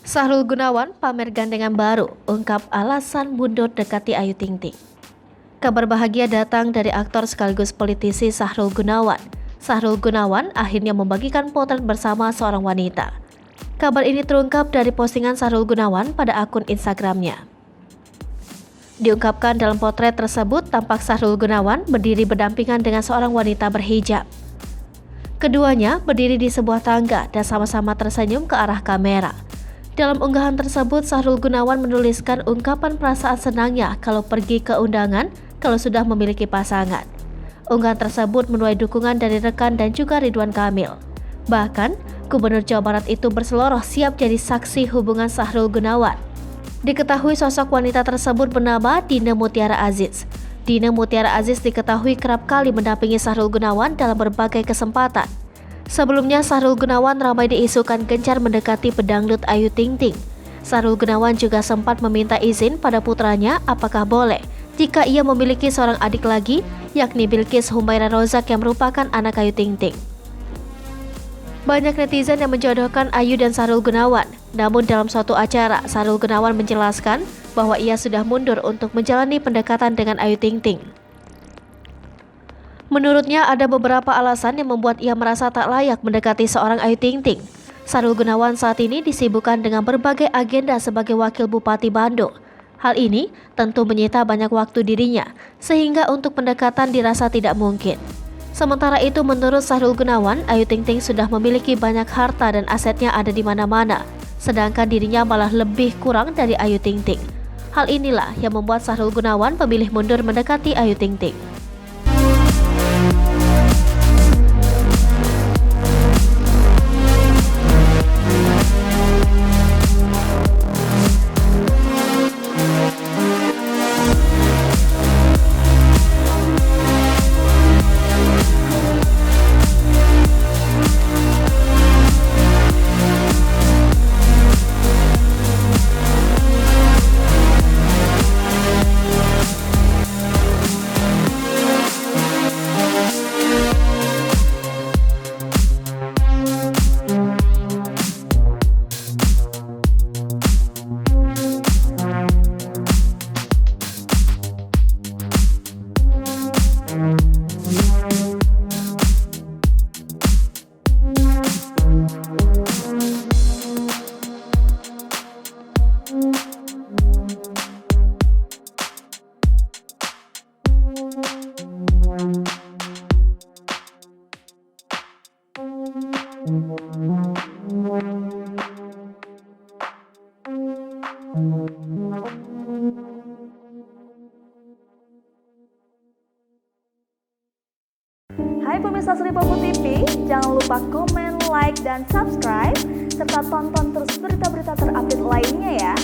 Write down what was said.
Sahrul Gunawan pamer gandengan baru, ungkap alasan mundur dekati Ayu Ting Ting. Kabar bahagia datang dari aktor sekaligus politisi Sahrul Gunawan. Sahrul Gunawan akhirnya membagikan potret bersama seorang wanita. Kabar ini terungkap dari postingan Sahrul Gunawan pada akun Instagramnya. Diungkapkan dalam potret tersebut tampak Sahrul Gunawan berdiri berdampingan dengan seorang wanita berhijab. Keduanya berdiri di sebuah tangga dan sama-sama tersenyum ke arah kamera. Dalam unggahan tersebut, Sahrul Gunawan menuliskan ungkapan perasaan senangnya kalau pergi ke undangan kalau sudah memiliki pasangan. Unggahan tersebut menuai dukungan dari rekan dan juga Ridwan Kamil. Bahkan, Gubernur Jawa Barat itu berseloroh siap jadi saksi hubungan Sahrul Gunawan. Diketahui sosok wanita tersebut bernama Dina Mutiara Aziz. Dina Mutiara Aziz diketahui kerap kali mendampingi Sahrul Gunawan dalam berbagai kesempatan. Sebelumnya, Sahrul Gunawan ramai diisukan gencar mendekati pedangdut Ayu Ting Ting. Sahrul Gunawan juga sempat meminta izin pada putranya apakah boleh jika ia memiliki seorang adik lagi, yakni Bilqis Humaira Rozak yang merupakan anak Ayu Ting Ting. Banyak netizen yang menjodohkan Ayu dan Sahrul Gunawan. Namun dalam suatu acara, Sahrul Gunawan menjelaskan bahwa ia sudah mundur untuk menjalani pendekatan dengan Ayu Ting Ting. Menurutnya ada beberapa alasan yang membuat ia merasa tak layak mendekati seorang Ayu Ting Ting. Sahrul Gunawan saat ini disibukkan dengan berbagai agenda sebagai wakil Bupati Bandung. Hal ini tentu menyita banyak waktu dirinya, sehingga untuk pendekatan dirasa tidak mungkin. Sementara itu menurut Sahrul Gunawan, Ayu Ting Ting sudah memiliki banyak harta dan asetnya ada di mana-mana, sedangkan dirinya malah lebih kurang dari Ayu Ting Ting. Hal inilah yang membuat Sahrul Gunawan memilih mundur mendekati Ayu Ting Ting. Hai pemirsa Sri Popo TV, jangan lupa komen, like, dan subscribe, serta tonton terus berita-berita terupdate lainnya ya.